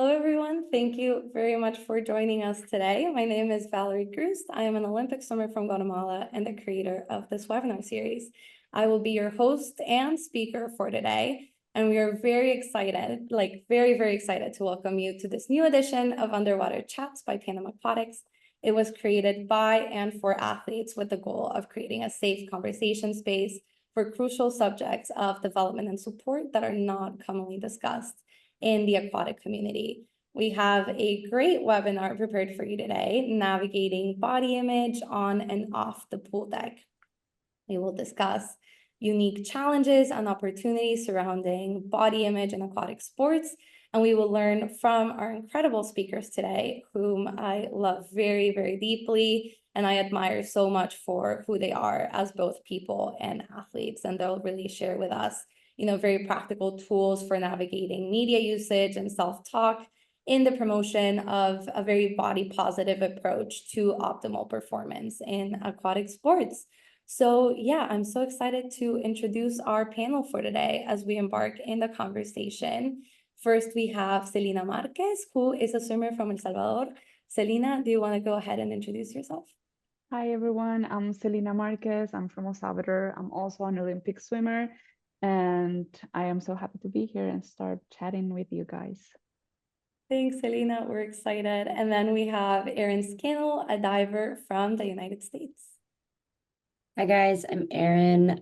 Hello, everyone. Thank you very much for joining us today. My name is Valerie Cruz. I am an Olympic swimmer from Guatemala and the creator of this webinar series. I will be your host and speaker for today, and we are very excited, very excited to welcome you to this new edition of Underwater Chats by Panama Aquatics. It was created by and for athletes with the goal of creating a safe conversation space for crucial subjects of development and support that are not commonly discussed in the aquatic community. We have a great webinar prepared for you today, navigating body image on and off the pool deck. We will discuss unique challenges and opportunities surrounding body image in aquatic sports, and we will learn from our incredible speakers today, whom I love very deeply, and I admire so much for who they are as both people and athletes, and they'll really share with us very practical tools for navigating media usage and self-talk in the promotion of a very body positive approach to optimal performance in aquatic sports. So yeah, I'm so excited to introduce our panel for today as we embark in the conversation. First, we have Celina Marquez, who is a swimmer from El Salvador. Celina, do you want to go ahead and introduce yourself? Hi, everyone. I'm Celina Marquez. I'm from El Salvador. I'm also an Olympic swimmer, and I am so happy to be here and start chatting with you guys. Thanks, Celina. We're excited. And then we have Erin Scannell, a diver from the United States. Hi guys, I'm Erin.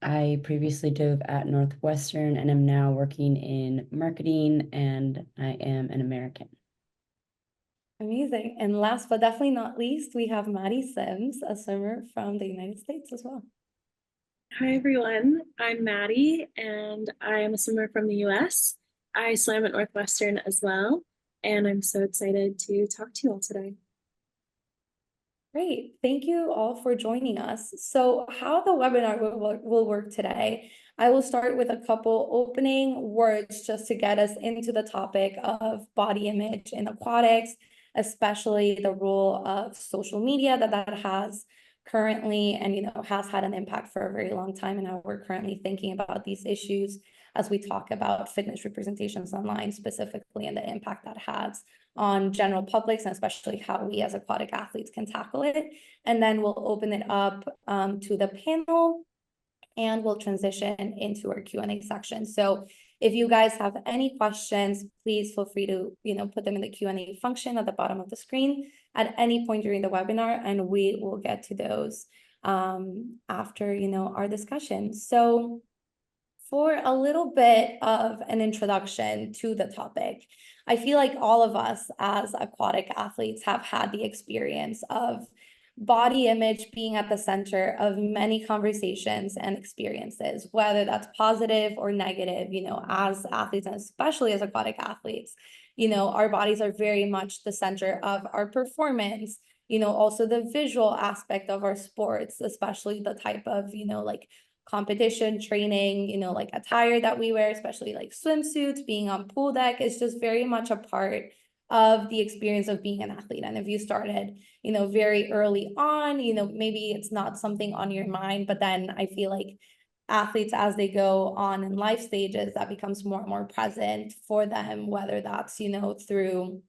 I previously dove at Northwestern and am now working in marketing, and I am an American. Amazing. And last but definitely not least, we have Maddie Sims, a swimmer from the United States as well. Hi everyone, I'm Maddie and I am a swimmer from the US. I swam at Northwestern as well, and I'm so excited to talk to you all today. Great. Thank you all for joining us. So how the webinar will work today, I will start with a couple opening words just to get us into the topic of body image in aquatics, especially the role of social media that has currently and has had an impact for a very long time, and how we're currently thinking about these issues as we talk about fitness representations online specifically, and the impact that has on general publics, and especially how we as aquatic athletes can tackle it. And then we'll open it up to the panel, and we'll transition into our Q&A section. So if you guys have any questions, please feel free to put them in the Q&A function at the bottom of the screen at any point during the webinar, and we will get to those after our discussion. So for a little bit of an introduction to the topic, I feel like all of us as aquatic athletes have had the experience of body image being at the center of many conversations and experiences, whether that's positive or negative, as athletes, and especially as aquatic athletes, our bodies are very much the center of our performance, also the visual aspect of our sports, especially the type of, competition training, like attire that we wear, especially like swimsuits, being on pool deck is just very much a part of the experience of being an athlete. And if you started, very early on, maybe it's not something on your mind, but then I feel like athletes, as they go on in life stages, that becomes more and more present for them, whether that's, through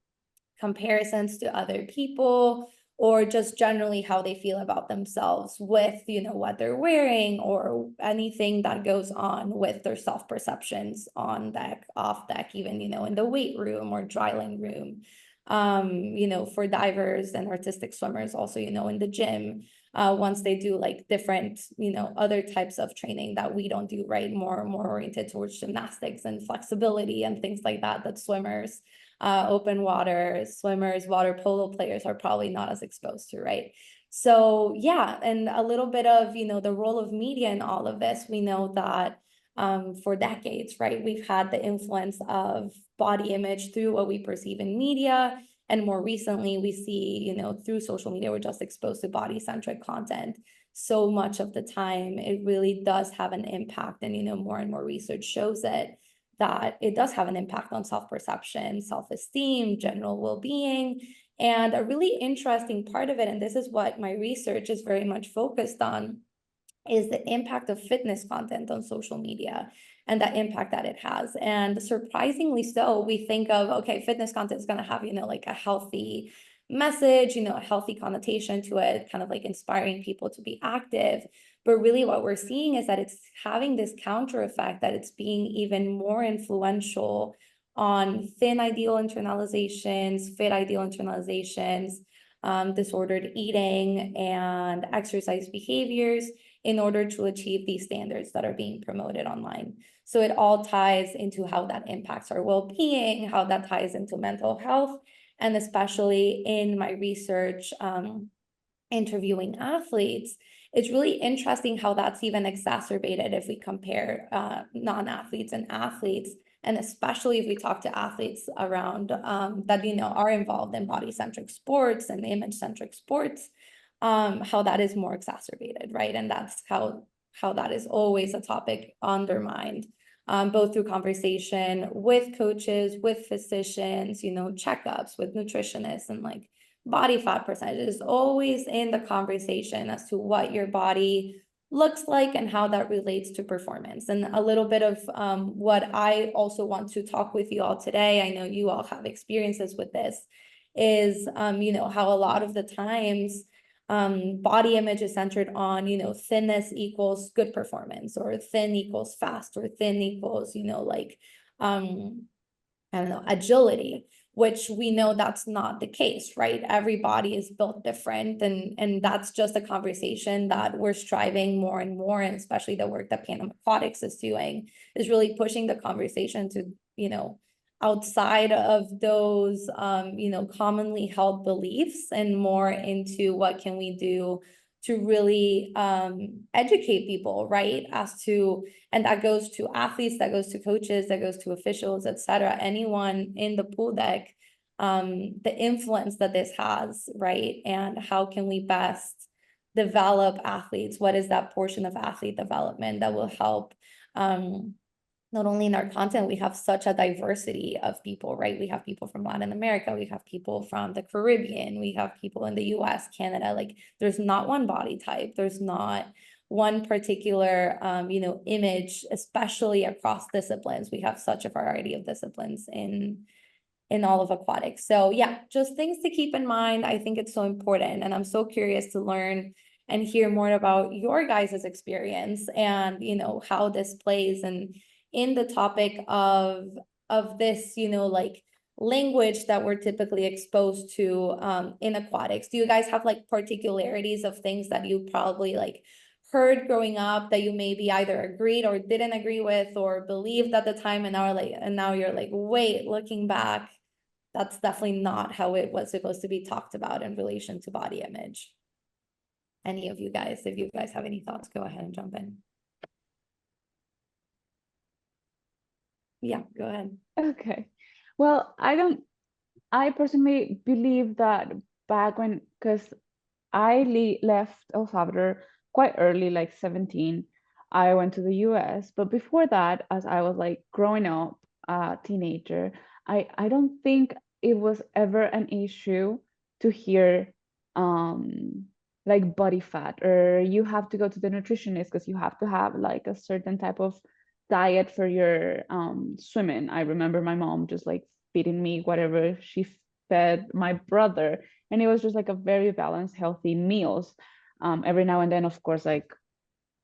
comparisons to other people, or just generally how they feel about themselves with, what they're wearing, or anything that goes on with their self-perceptions on deck, off deck, even, in the weight room or dryland room. For divers and artistic swimmers also, in the gym, once they do like different, other types of training that we don't do, right? More oriented towards gymnastics and flexibility and things like that, that swimmers, open water swimmers, water polo players are probably not as exposed to, right? So yeah, and a little bit of, the role of media in all of this. We know that for decades, right, we've had the influence of body image through what we perceive in media. And more recently, we see, through social media, we're just exposed to body-centric content so much of the time. It really does have an impact, and, more and more research shows it, that it does have an impact on self-perception, self-esteem, general well-being. And a really interesting part of it, and this is what my research is very much focused on, is the impact of fitness content on social media. and the impact that it has. And surprisingly so, we think of, okay, fitness content is going to have, like a healthy message, a healthy connotation to it, kind of like inspiring people to be active. But really what we're seeing is that it's having this counter effect, that it's being even more influential on thin ideal internalizations, fit ideal internalizations, disordered eating, and exercise behaviors in order to achieve these standards that are being promoted online. So it all ties into how that impacts our well-being, how that ties into mental health, and especially in my research, interviewing athletes, it's really interesting how that's even exacerbated if we compare non-athletes and athletes, and especially if we talk to athletes around that are involved in body-centric sports and image-centric sports, how that is more exacerbated, right? And that's how that is always a topic undermined, both through conversation with coaches, with physicians, checkups with nutritionists, and like body fat percentage is always in the conversation as to what your body looks like and how that relates to performance. And a little bit of what I also want to talk with you all today, I know you all have experiences with this, is how a lot of the times body image is centered on, thinness equals good performance, or thin equals fast, or thin equals, I don't know, agility, which we know that's not the case, right? Every body is built different, and that's just a conversation that we're striving more and more, and especially the work that Panem Aquatics is doing, is really pushing the conversation to, outside of those, commonly held beliefs, and more into what can we do to really educate people, right? And that goes to athletes, that goes to coaches, that goes to officials, etc. Anyone in the pool deck, the influence that this has, right? And how can we best develop athletes? What is that portion of athlete development that will help not only in our content, we have such a diversity of people, right? We have people from Latin America, we have people from the Caribbean, we have people in the US, Canada, like there's not one body type, there's not one particular, image, especially across disciplines. We have such a variety of disciplines in all of aquatics. So yeah, just things to keep in mind. I think it's so important, and I'm so curious to learn and hear more about your guys' experience, and how this plays and in the topic of this, like language that we're typically exposed to in aquatics. Do you guys have like particularities of things that you probably like heard growing up that you maybe either agreed or didn't agree with, or believed at the time, and now you're like, wait, looking back, that's definitely not how it was supposed to be talked about in relation to body image? Any of you guys, if you guys have any thoughts, go ahead and jump in. Yeah, go ahead. Okay. Well, I personally believe that back when, because I left El Salvador quite early, like 17, I went to the US. But before that, as I was like growing up, a teenager, I don't think it was ever an issue to hear like body fat, or you have to go to the nutritionist because you have to have like a certain type of diet for your swimming. I remember my mom just like feeding me whatever she fed my brother, and it was just like a very balanced, healthy meals. Every now and then, of course, like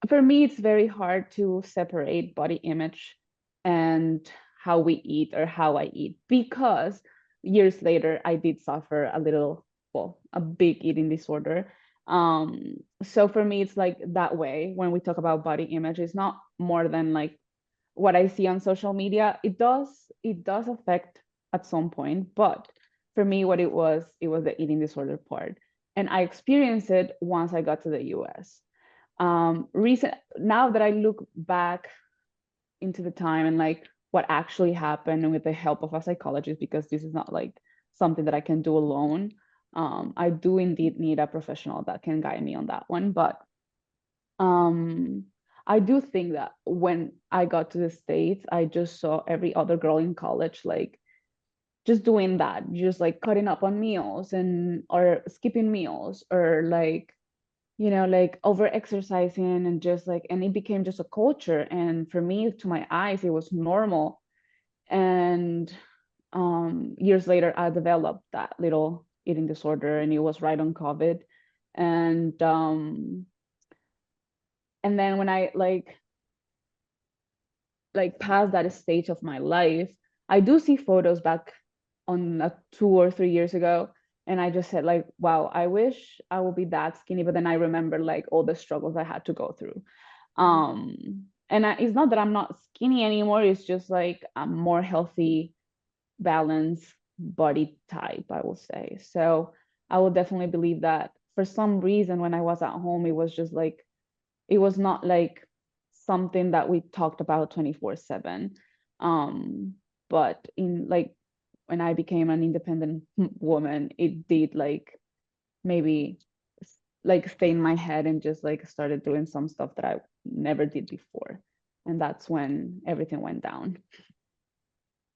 for me, it's very hard to separate body image and how we eat or how I eat, because years later I did suffer a big eating disorder. So for me, it's like that way. When we talk about body image, it's not more than like what I see on social media. It does affect at some point, but for me, what it was the eating disorder part, and I experienced it once I got to the US. Now that I look back into the time and like what actually happened, and with the help of a psychologist, because this is not like something that I can do alone. I do indeed need a professional that can guide me on that one, but I do think that when I got to the States, I just saw every other girl in college like just doing that, just like cutting up on meals, and or skipping meals, or like like over exercising and just like, and it became just a culture. And for me, to my eyes, it was normal. And years later, I developed that little eating disorder, and it was right on COVID. And then when I like past that stage of my life, I do see photos back on 2 or 3 years ago, and I just said like, wow, I wish I would be that skinny. But then I remember like all the struggles I had to go through. And it's not that I'm not skinny anymore, it's just like I'm more healthy, balanced body type, I would say. So I would definitely believe that for some reason when I was at home, it was just like, it was not like something that we talked about 24/7. But in like when I became an independent woman, it did like maybe like stay in my head and just like started doing some stuff that I never did before. And that's when everything went down.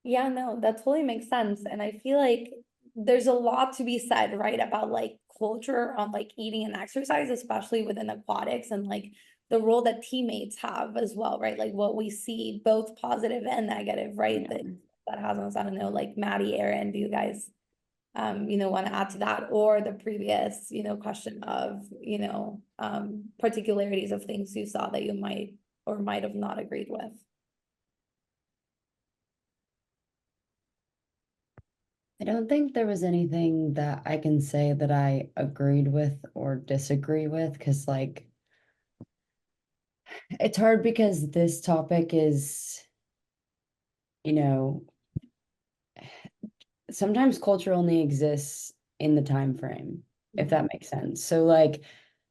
Yeah, no, that totally makes sense. And I feel like there's a lot to be said, right, about like culture on like eating and exercise, especially within aquatics, and like the role that teammates have as well, right? Like what we see, both positive and negative, right? Yeah. That has us, I don't know, like Maddie, Erin, do you guys want to add to that, or the previous, question of, particularities of things you saw that you might or might have not agreed with? I don't think there was anything that I can say that I agreed with or disagree with, because like it's hard because this topic is, you know, sometimes culture only exists in the time frame, if that makes sense. So like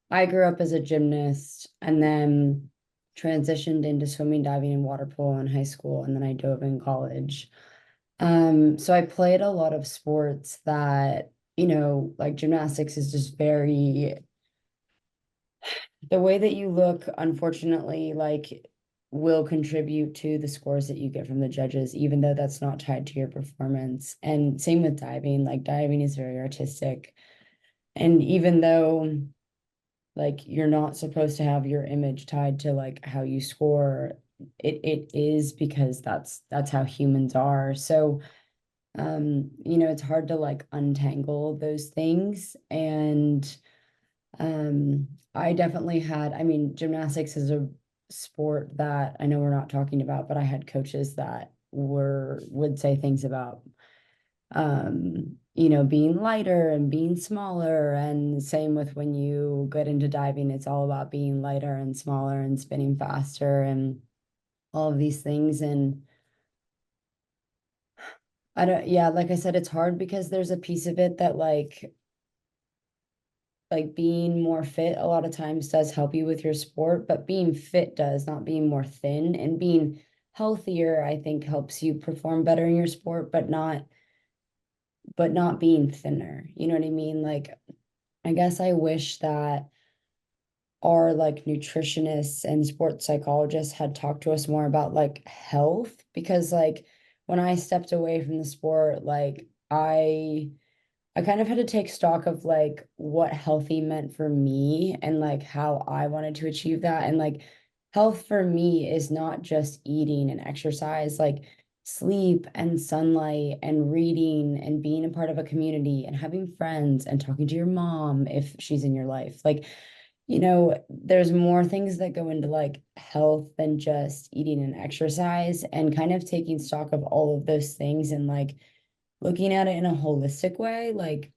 I grew up as a gymnast and then transitioned into swimming, diving, and water polo in high school, and then I dove in college. So I played a lot of sports that, like gymnastics is just very, the way that you look, unfortunately, like will contribute to the scores that you get from the judges, even though that's not tied to your performance. And same with diving, like diving is very artistic. And even though like you're not supposed to have your image tied to like how you score, it is because that's how humans are. So it's hard to like untangle those things. And I definitely had, I mean, gymnastics is a sport that I know we're not talking about, but I had coaches that would say things about being lighter and being smaller. And same with when you get into diving, it's all about being lighter and smaller and spinning faster and all of these things. And I don't, yeah, like I said, it's hard because there's a piece of it that like being more fit a lot of times does help you with your sport, but being fit does, not being more thin. And being healthier, I think, helps you perform better in your sport, but not being thinner. You know what I mean? Like, I guess I wish that our like nutritionists and sports psychologists had talked to us more about like health, because like when I stepped away from the sport, like I kind of had to take stock of like what healthy meant for me and like how I wanted to achieve that. And like health for me is not just eating and exercise, like sleep and sunlight and reading and being a part of a community and having friends and talking to your mom if she's in your life. Like, there's more things that go into like health than just eating and exercise, and kind of taking stock of all of those things and like looking at it in a holistic way, like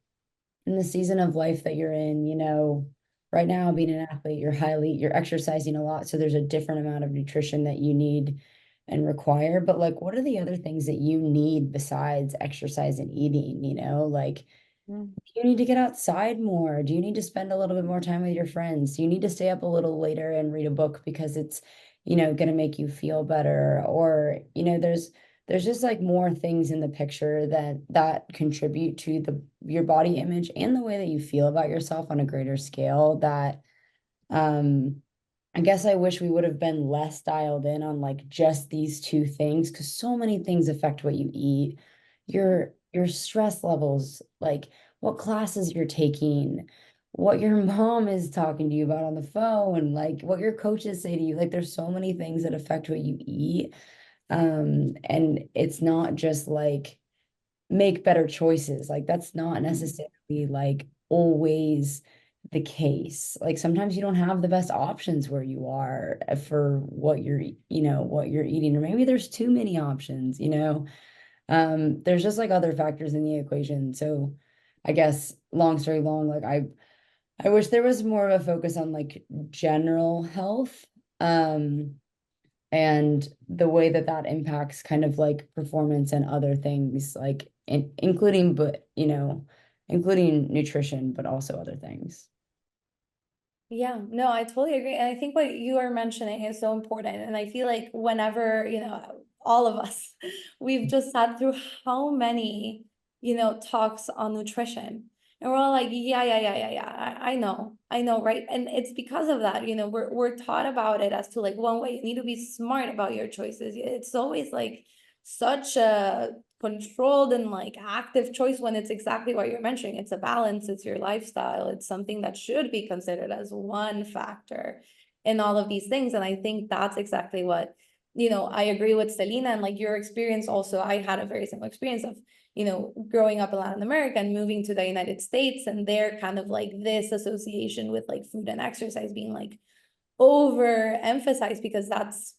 in the season of life that you're in, right now being an athlete, you're exercising a lot. So there's a different amount of nutrition that you need and require. But like, what are the other things that you need besides exercise and eating? Like, Mm. do you need to get outside more? Do you need to spend a little bit more time with your friends? Do you need to stay up a little later and read a book because it's, going to make you feel better? Or, there's just like more things in the picture that contribute to your body image and the way that you feel about yourself on a greater scale that I guess I wish we would have been less dialed in on like just these two things, because so many things affect what you eat, your stress levels, like what classes you're taking, what your mom is talking to you about on the phone, like what your coaches say to you. Like there's so many things that affect what you eat. And it's not just like make better choices. Like that's not necessarily like always the case. Like sometimes you don't have the best options where you are for what what you're eating, or maybe there's too many options, there's just like other factors in the equation. So I guess long story long, like I wish there was more of a focus on like general health. And the way that that impacts kind of like performance and other things, like including, but including nutrition, but also other things. Yeah, no, I totally agree. And I think what you are mentioning is so important. And I feel like whenever, all of us, we've just sat through how many, talks on nutrition. And we're all like, yeah, I know, right? And it's because of that, we're taught about it as to like one way, you need to be smart about your choices. It's always like such a controlled and like active choice when it's exactly what you're mentioning. It's a balance, it's your lifestyle, it's something that should be considered as one factor in all of these things. And I think that's exactly what, I agree with Selena, and like your experience also, I had a very similar experience of, growing up in Latin America and moving to the United States, and they're kind of like this association with like food and exercise being like overemphasized because that's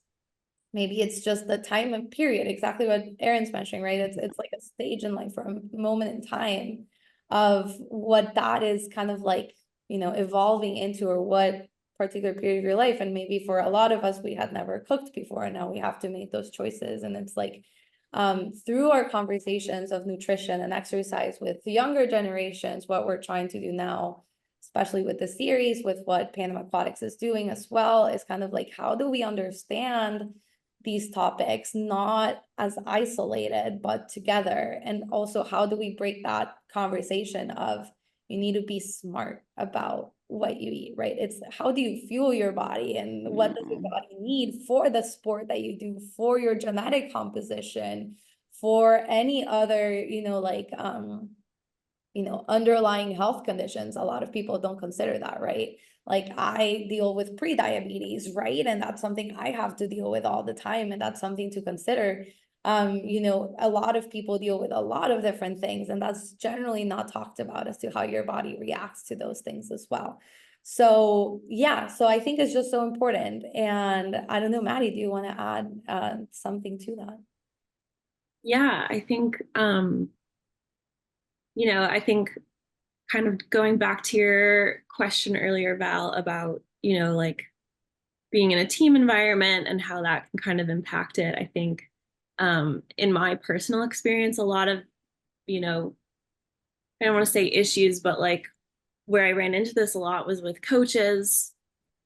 maybe it's just the time and period, exactly what Erin's mentioning, right? It's like a stage in life or a moment in time of what that is kind of like, evolving into, or what particular period of your life. And maybe for a lot of us, we had never cooked before, and now we have to make those choices. And it's like through our conversations of nutrition and exercise with the younger generations, what we're trying to do now, especially with the series, with what Panama Aquatics is doing as well, is kind of like, how do we understand these topics not as isolated but together? And also, how do we break that conversation of you need to be smart about what you eat, right? It's how do you fuel your body, and what does your body need for the sport that you do, for your genetic composition, for any other underlying health conditions. A lot of people don't consider that, right? Like I deal with pre-diabetes, right? And that's something I have to deal with all the time, and that's something to consider. A lot of people deal with a lot of different things, and that's generally not talked about as to how your body reacts to those things as well. So yeah, so I think it's just so important. And I don't know, Maddie, do you want to add something to that? Yeah, I think kind of going back to your question earlier, Val, about, like being in a team environment and how that can kind of impact it. I think in my personal experience, a lot of, I don't want to say issues, but like where I ran into this a lot was with coaches,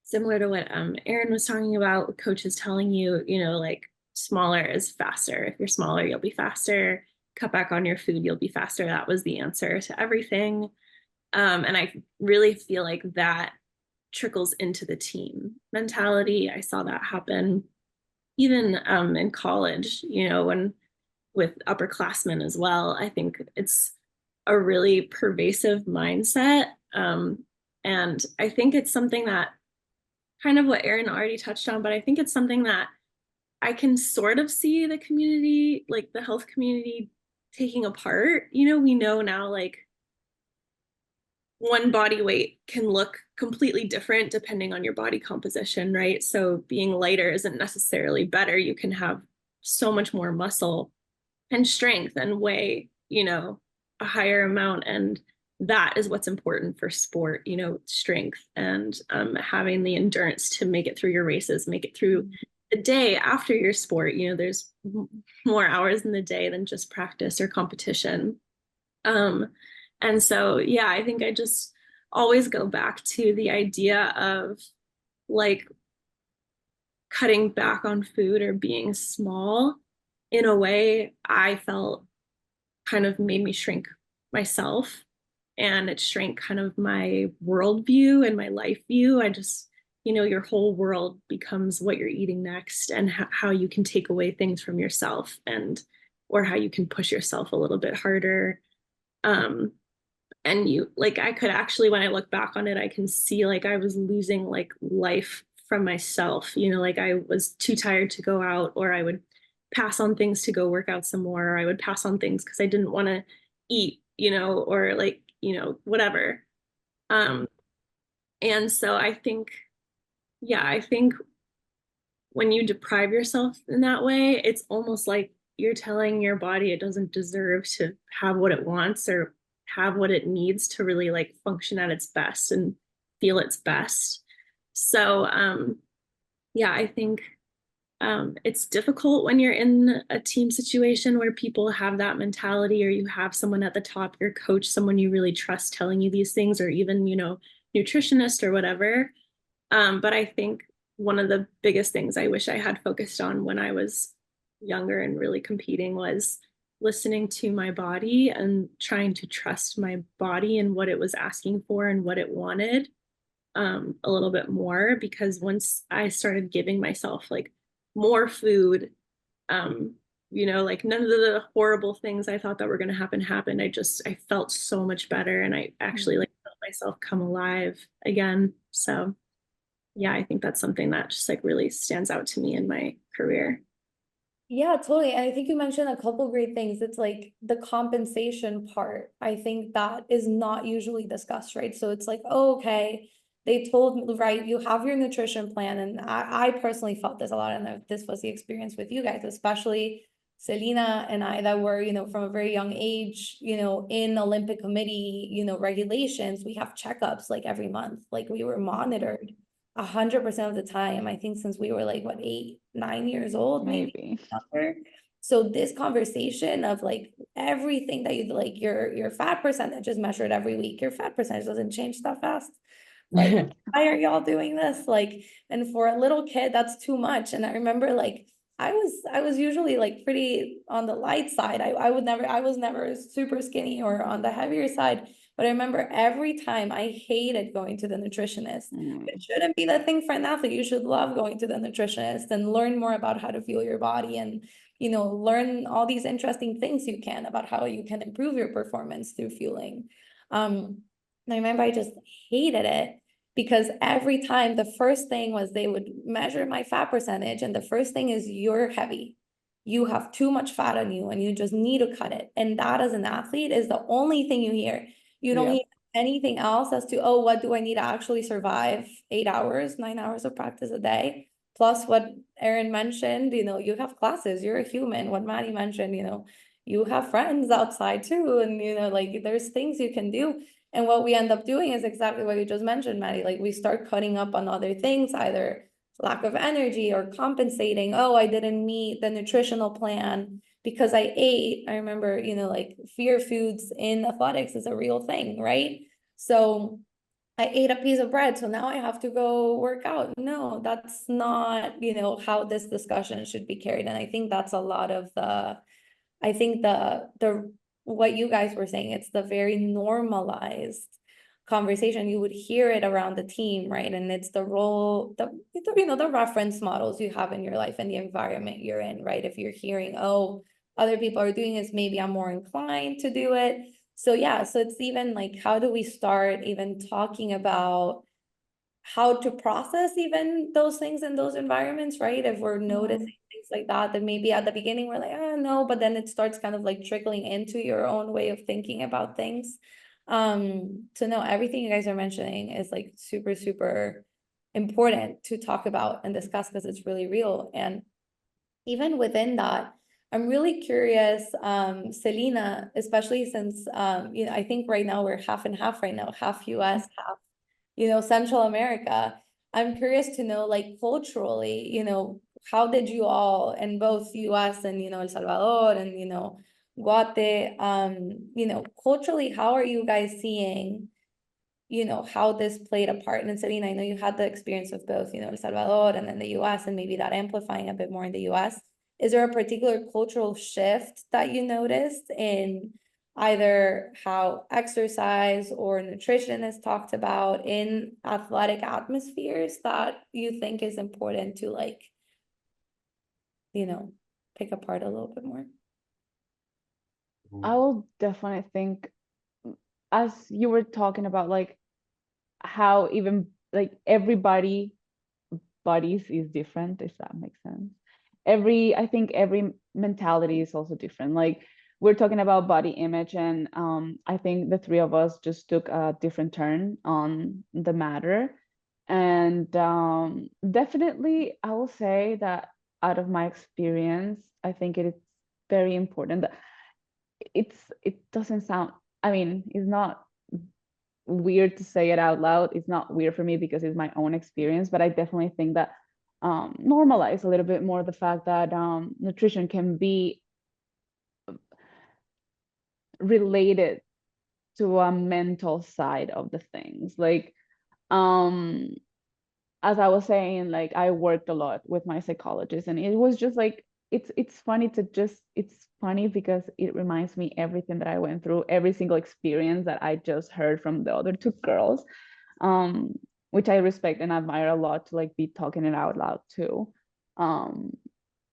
similar to what Erin was talking about, coaches telling you, like smaller is faster. If you're smaller, you'll be faster. Cut back on your food, you'll be faster. That was the answer to everything. And I really feel like that trickles into the team mentality. I saw that happen even in college, when with upperclassmen as well. I think it's a really pervasive mindset. And I think it's something that kind of what Erin already touched on, but I think it's something that I can sort of see the community, like the health community taking apart. We know now like one body weight can look completely different depending on your body composition, right? So being lighter isn't necessarily better. You can have so much more muscle and strength and weigh, a higher amount. And that is what's important for sport, strength and having the endurance to make it through your races, make it through the day after your sport. There's more hours in the day than just practice or competition. And so, yeah, I think I just always go back to the idea of like cutting back on food or being small in a way I felt kind of made me shrink myself, and it shrank kind of my worldview and my life view. I just, your whole world becomes what you're eating next, and how you can take away things from yourself, or how you can push yourself a little bit harder. And you like I could actually, when I look back on it, I can see like I was losing like life from myself, like I was too tired to go out, or I would pass on things to go work out some more, or I would pass on things because I didn't want to eat, or like, whatever. um and so I think, yeah, I think when you deprive yourself in that way, it's almost like you're telling your body it doesn't deserve to have what it wants or have what it needs to really like function at its best and feel its best. So yeah, I think it's difficult when you're in a team situation where people have that mentality, or you have someone at the top, your coach, someone you really trust telling you these things, or even, nutritionist or whatever. But I think one of the biggest things I wish I had focused on when I was younger and really competing was listening to my body and trying to trust my body and what it was asking for and what it wanted, a little bit more. Because once I started giving myself like more food, like none of the horrible things I thought that were going to happen happened. I felt so much better, and I actually like felt myself come alive again. So yeah, I think that's something that just like really stands out to me in my career. Yeah, totally. And I think you mentioned a couple great things. It's like the compensation part. I think that is not usually discussed, right? So it's like, oh, okay, they told me, right, you have your nutrition plan. And I personally felt this a lot. And this was the experience with you guys, especially Selena and I, that were, from a very young age, in Olympic committee, regulations. We have checkups like every month, like we were monitored 100% of the time. I think since we were like, what, 8, 9 years old, maybe Maybe. younger. So this conversation of like everything that you like, your fat percentage is measured every week. Your fat percentage doesn't change that fast. Like, why are y'all doing this? Like, and for a little kid, that's too much. And I remember like I was usually like pretty on the light side. I was never super skinny or on the heavier side. But I remember every time I hated going to the nutritionist. It shouldn't be the thing for an athlete. You should love going to the nutritionist and learn more about how to fuel your body, and learn all these interesting things you can about how you can improve your performance through fueling. And I remember I just hated it because every time the first thing was they would measure my fat percentage, and the first thing is you're heavy. You have too much fat on you and you just need to cut it. And that as an athlete is the only thing you hear. You don't Yeah. hear anything else as to, oh, what do I need to actually survive 8 hours, 9 hours of practice a day? Plus what Erin mentioned, you have classes, you're a human. What Maddie mentioned, you have friends outside too. And, like there's things you can do. And what we end up doing is exactly what you just mentioned, Maddie. Like we start cutting up on other things, either lack of energy or compensating. Oh, I didn't meet the nutritional plan because I ate. I remember, like fear foods in athletics is a real thing, right? So I ate a piece of bread, so now I have to go work out. No, that's not, how this discussion should be carried. And I think that's a lot of I think the what you guys were saying, it's the very normalized conversation. You would hear it around the team, right? And it's the role, the reference models you have in your life and the environment you're in, right? If you're hearing, oh, other people are doing this, maybe I'm more inclined to do it. So yeah, so it's even like, how do we start even talking about how to process even those things in those environments, right? If we're noticing things like that, then maybe at the beginning we're like, oh no, but then it starts kind of like trickling into your own way of thinking about things. So no, everything you guys are mentioning is like super, super important to talk about and discuss because it's really real. And even within that, I'm really curious, Selena, especially since, I think right now we're half and half right now, half US, half Central America. I'm curious to know, like, culturally, how did you all in both US and, El Salvador and, Guate, culturally, how are you guys seeing, how this played a part? And Selena, I know you had the experience of both, El Salvador and then the US, and maybe that amplifying a bit more in the US. Is there a particular cultural shift that you noticed in either how exercise or nutrition is talked about in athletic atmospheres that you think is important to like, pick apart a little bit more? I will definitely think as you were talking about, like how even like everybody bodies is different, if that makes sense. I think every mentality is also different. Like we're talking about body image, and I think the three of us just took a different turn on the matter. And definitely, I will say that out of my experience, I think it is very important that it doesn't sound, I mean, it's not weird to say it out loud. It's not weird for me because it's my own experience, but I definitely think that normalize a little bit more the fact that nutrition can be related to a mental side of the things. Like um as I was saying, like I worked a lot with my psychologist, and it was just like it's funny to just it's funny because it reminds me everything that I went through, every single experience that I just heard from the other two girls, um, which I respect and admire a lot to like be talking it out loud too. Um,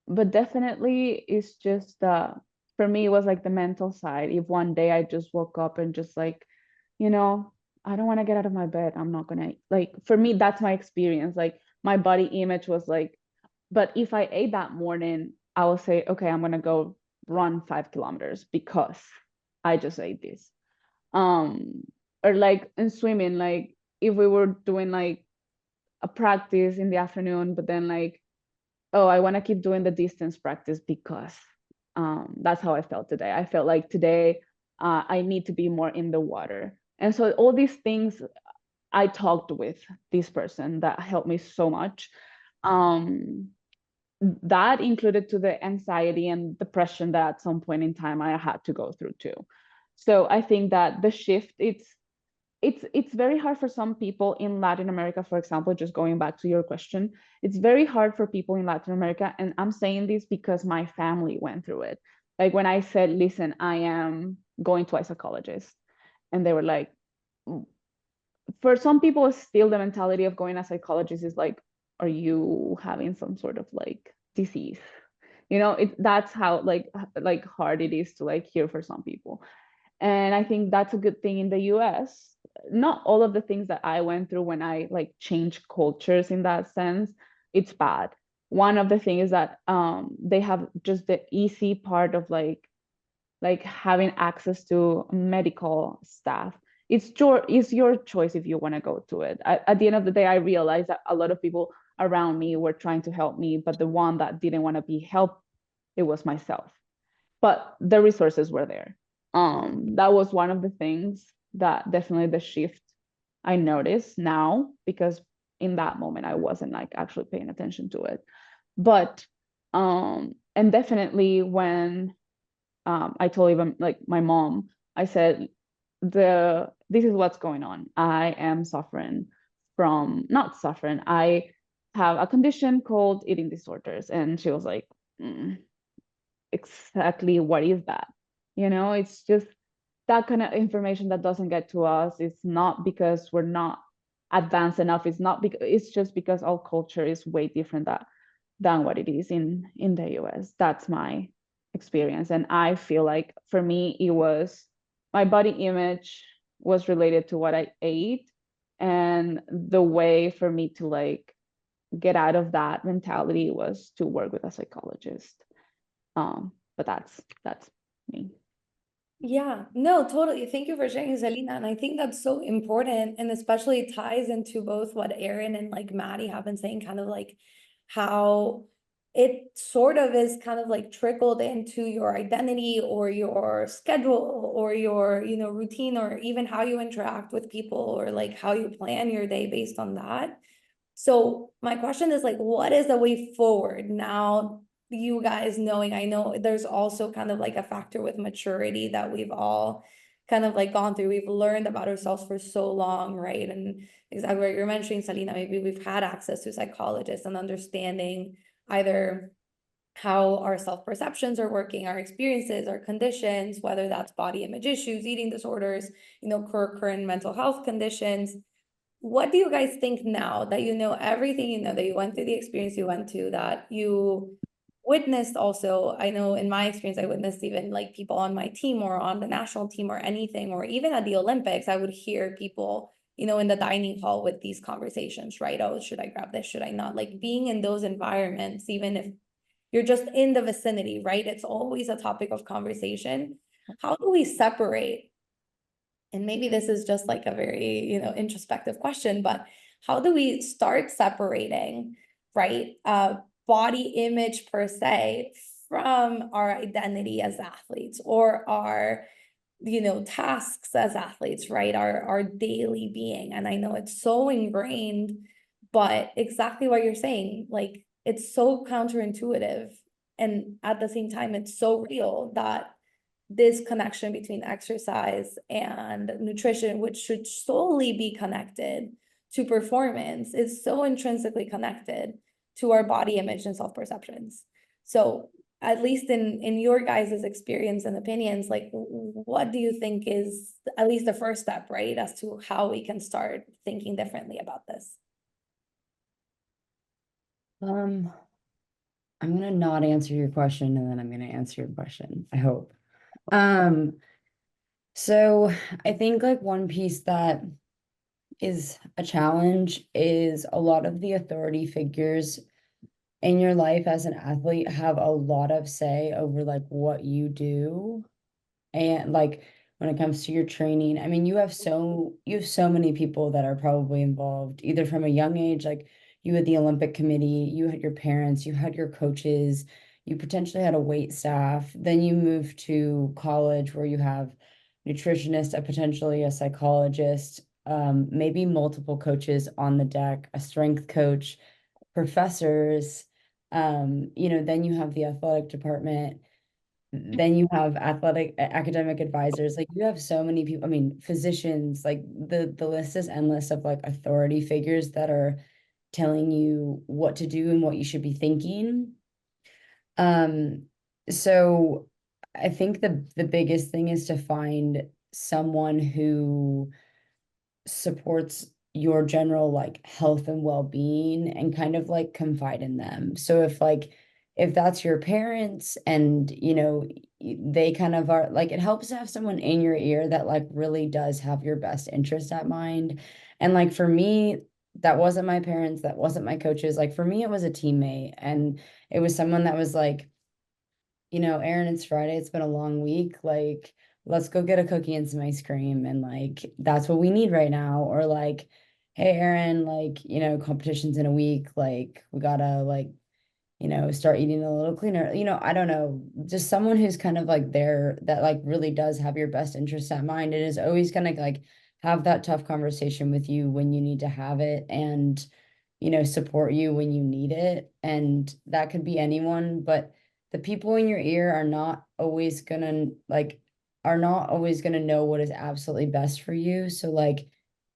but definitely it's just for me it was like the mental side. If one day I just woke up and just like, you know, I don't want to get out of my bed, I'm not gonna, like, for me that's my experience. Like my body image was like, but if I ate that morning, I will say, okay, I'm gonna go run 5 kilometers because I just ate this. um or like in swimming, like if we were doing like a practice in the afternoon, but then like, oh, I want to keep doing the distance practice because that's how I felt today. I felt like today I need to be more in the water. And so all these things, I talked with this person that helped me so much. Um, that included to the anxiety and depression that at some point in time I had to go through too. So I think that the shift, it's very hard for some people in Latin America, for example, just going back to your question, it's very hard for people in Latin America. And I'm saying this because my family went through it. Like when I said, listen, I am going to a psychologist, and they were like, for some people, still the mentality of going to a psychologist is like, are you having some sort of like disease? You know, that's how like hard it is to like hear for some people. And I think that's a good thing in the US. Not all of the things that I went through when I like changed cultures in that sense, it's bad. One of the things is that they have just the easy part of like having access to medical staff. It's your choice if you want to go to it. At the end of the day, I realized that a lot of people around me were trying to help me, but the one that didn't want to be helped, it was myself. But the resources were there. That was one of the things that definitely the shift I noticed now, because in that moment I wasn't like actually paying attention to it. But and definitely when I told even like my mom, I said, this is what's going on. I am suffering from, not suffering, I have a condition called eating disorders. And she was like, exactly what is that? You know, it's just that kind of information that doesn't get to us. It's not because we're not advanced enough. It's not because, it's just because our culture is way different than what it is in the US. That's my experience. And I feel like for me, it was my body image was related to what I ate, and the way for me to like get out of that mentality was to work with a psychologist. But that's me. Yeah, no, totally. Thank you for sharing, Selena. And I think that's so important. And especially ties into both what Erin and like Maddie have been saying, kind of like how it sort of is kind of like trickled into your identity or your schedule or your, you know, routine, or even how you interact with people, or like how you plan your day based on that. So my question is like, what is the way forward now? You guys knowing, I know there's also kind of like a factor with maturity that we've all kind of like gone through. We've learned about ourselves for so long, right? And exactly what you're mentioning, Selena, maybe we've had access to psychologists and understanding either how our self-perceptions are working, our experiences, our conditions, whether that's body image issues, eating disorders, you know, current mental health conditions. What do you guys think now that you know everything, you know, that you went through the experience you went to, that you witnessed also, I know in my experience, I witnessed even like people on my team or on the national team or anything, or even at the Olympics, I would hear people, you know, in the dining hall with these conversations, right? Oh, should I grab this? Should I not? Like being in those environments, even if you're just in the vicinity, right? It's always a topic of conversation. How do we separate? And maybe this is just like a very, you know, introspective question, but how do we start separating, right? Body image per se from our identity as athletes or our, you know, tasks as athletes, right? Our daily being. And I know it's so ingrained, but exactly what you're saying, like it's so counterintuitive. And at the same time, it's so real that this connection between exercise and nutrition, which should solely be connected to performance, is so intrinsically connected to our body image and self-perceptions. So at least in your guys' experience and opinions, like what do you think is at least the first step, right? As to how we can start thinking differently about this. I'm gonna not answer your question and then I'm gonna answer your question, I hope. So I think like one piece that is a challenge is a lot of the authority figures in your life as an athlete have a lot of say over like what you do. And like when it comes to your training, I mean, you have so many people that are probably involved, either from a young age, like you had the Olympic committee, you had your parents, you had your coaches, you potentially had a weight staff. Then you move to college where you have nutritionist, a potentially a psychologist, maybe multiple coaches on the deck, a strength coach, professors, you know, then you have the athletic department, then you have academic advisors. Like you have so many people, I mean, physicians, like the list is endless of like authority figures that are telling you what to do and what you should be thinking. So I think the biggest thing is to find someone who supports your general like health and well-being and kind of like confide in them. So if that's your parents and you know they kind of are like, it helps to have someone in your ear that like really does have your best interest at mind. And like for me, that wasn't my parents, that wasn't my coaches. Like for me, it was a teammate, and it was someone that was like, you know, Erin, it's Friday, it's been a long week, like let's go get a cookie and some ice cream, and like that's what we need right now. Or like, hey Erin, like, you know, competition's in a week, like we gotta like, you know, start eating a little cleaner. You know, I don't know, just someone who's kind of like there that like really does have your best interest at mind and is always gonna like have that tough conversation with you when you need to have it, and you know, support you when you need it. And that could be anyone, but the people in your ear are not always gonna know what is absolutely best for you. So like,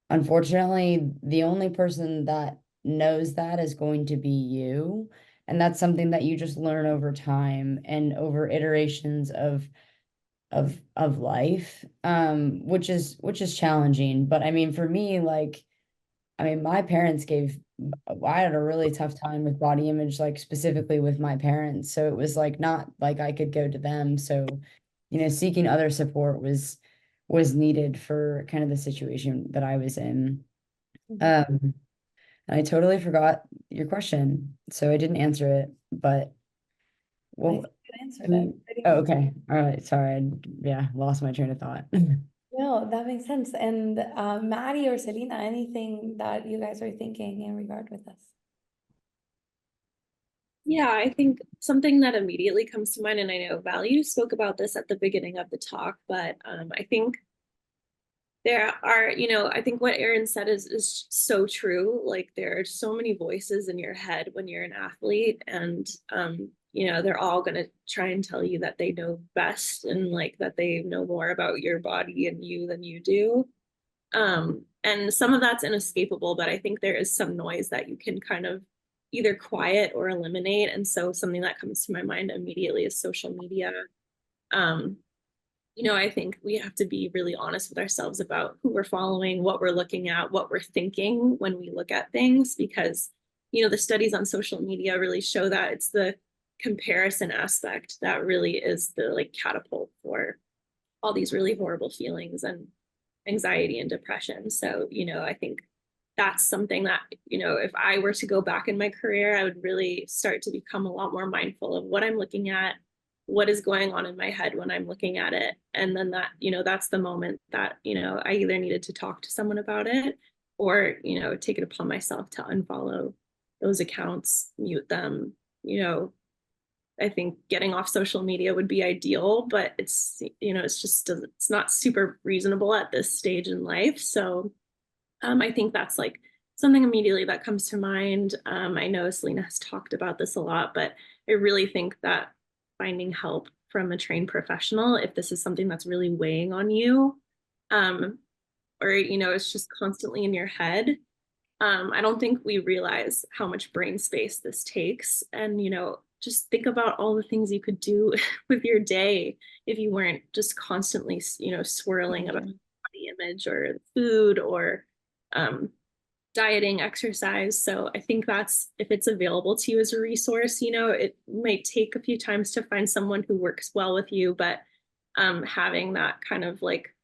unfortunately, the only person that knows that is going to be you. And that's something that you just learn over time and over iterations of life, which is challenging. But I mean, for me, like, I mean, I had a really tough time with body image, like specifically with my parents. So it was like not like I could go to them. So, you know, seeking other support was needed for kind of the situation that I was in. And I totally forgot your question, so I didn't answer it, but I well, think you answered I mean, it pretty oh, well. okay. All right. Sorry. Yeah, lost my train of thought. No, that makes sense. And Maddie or Selena, anything that you guys are thinking in regard with this? Yeah, I think something that immediately comes to mind, and I know Val, you spoke about this at the beginning of the talk, but I think there are, you know, I think what Erin said is so true. Like there are so many voices in your head when you're an athlete, and you know, they're all gonna try and tell you that they know best and like that they know more about your body and you than you do. And some of that's inescapable, but I think there is some noise that you can kind of either quiet or eliminate. And so something that comes to my mind immediately is social media. Um, you know, I think we have to be really honest with ourselves about who we're following, what we're looking at, what we're thinking when we look at things, because, you know, the studies on social media really show that it's the comparison aspect that really is the like catapult for all these really horrible feelings and anxiety and depression. So, I think that's something that, if I were to go back in my career, I would really start to become a lot more mindful of what I'm looking at, what is going on in my head when I'm looking at it. And then that, that's the moment that, I either needed to talk to someone about it or, take it upon myself to unfollow those accounts, mute them. I think getting off social media would be ideal, but it's not super reasonable at this stage in life. So I think that's like something immediately that comes to mind. I know Selena has talked about this a lot, but I really think that finding help from a trained professional, if this is something that's really weighing on you, or, it's just constantly in your head, I don't think we realize how much brain space this takes. And, just think about all the things you could do with your day if you weren't just constantly, swirling about body image or food or dieting, exercise. So I think that's, if it's available to you as a resource, it might take a few times to find someone who works well with you, but having that kind of like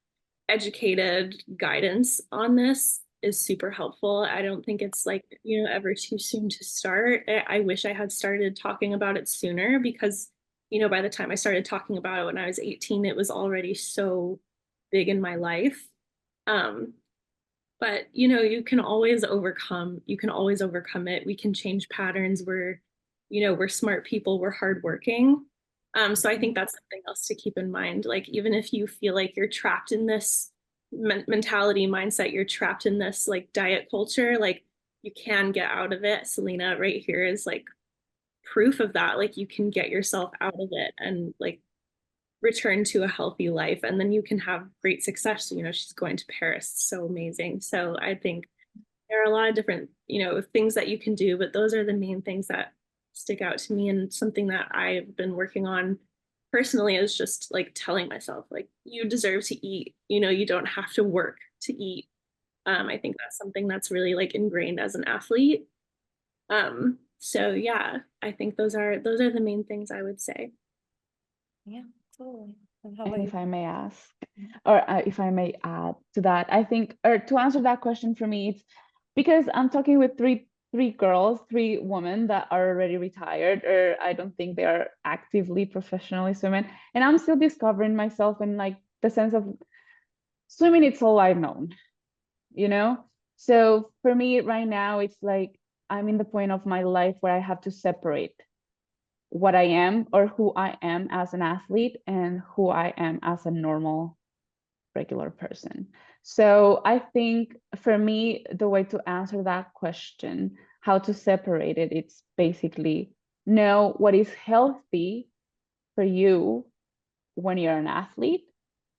educated guidance on this is super helpful. I don't think it's like, ever too soon to start. I wish I had started talking about it sooner because, by the time I started talking about it when I was 18, it was already so big in my life. But, you can always overcome it. We can change patterns. We're smart people, we're hardworking. So I think that's something else to keep in mind. Like, even if you feel like you're trapped in this mentality, mindset, you're trapped in this like diet culture, like you can get out of it. Selena right here is like proof of that. Like, you can get yourself out of it and like return to a healthy life, and then you can have great success. She's going to Paris, so amazing. So I think there are a lot of different things that you can do, but those are the main things that stick out to me, and something that I've been working on personally is just like telling myself, like, you deserve to eat, you don't have to work to eat. I think that's something that's really like ingrained as an athlete. So yeah, I think those are the main things I would say. Yeah, totally. And how And about if I may ask, or if I may add to that, I think, or to answer that question for me, it's because I'm talking with three women that are already retired, or I don't think they are actively professionally swimming, and I'm still discovering myself in like the sense of swimming. It's all I've known, So for me right now, it's like I'm in the point of my life where I have to separate what I am or who I am as an athlete and who I am as a normal, regular person. So I think for me, the way to answer that question, how to separate it, it's basically know what is healthy for you when you're an athlete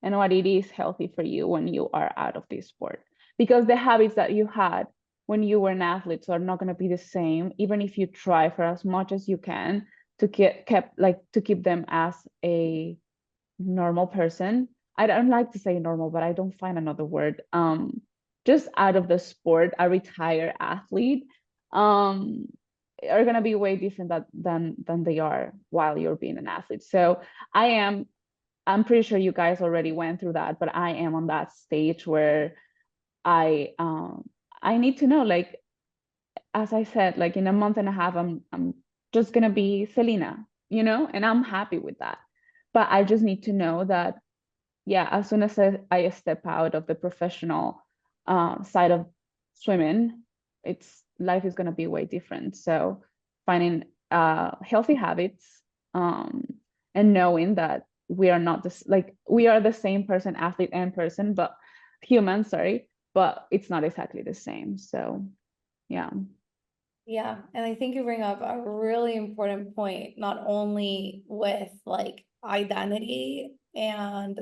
and what it is healthy for you when you are out of this sport. Because the habits that you had when you were an athlete are not going to be the same, even if you try for as much as you can to keep them as a normal person. I don't like to say normal, but I don't find another word. Just out of the sport, a retired athlete are gonna be way different than they are while you're being an athlete. So I'm pretty sure you guys already went through that, but I am on that stage where I need to know, like, as I said, like in a month and a half, I'm just gonna be Selena, and I'm happy with that. But I just need to know that, yeah, as soon as I step out of the professional side of swimming, life is gonna be way different. So finding healthy habits and knowing that we are not we are the same person, athlete and person, but human, sorry, but it's not exactly the same. So yeah. Yeah, and I think you bring up a really important point, not only with like identity and,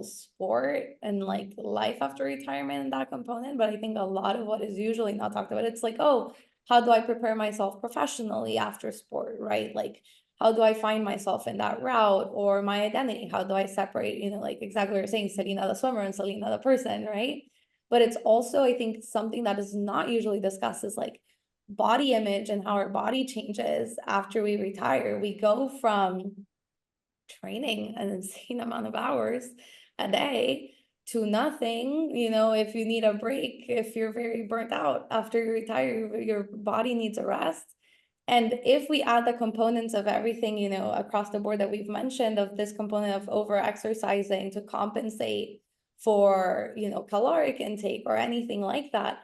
sport and like life after retirement and that component, but I think a lot of what is usually not talked about, it's like, oh, how do I prepare myself professionally after sport, right? Like, how do I find myself in that route or my identity? How do I separate, like exactly what you're saying, Selena the swimmer and Selena the person, right? But it's also, I think, something that is not usually discussed is like, body image and how our body changes after we retire. We go from training an insane amount of hours a day to nothing. You know, if you need a break, if you're very burnt out after you retire, your body needs a rest. And if we add the components of everything, you know, across the board that we've mentioned, of this component of over exercising to compensate for, you know, caloric intake or anything like that,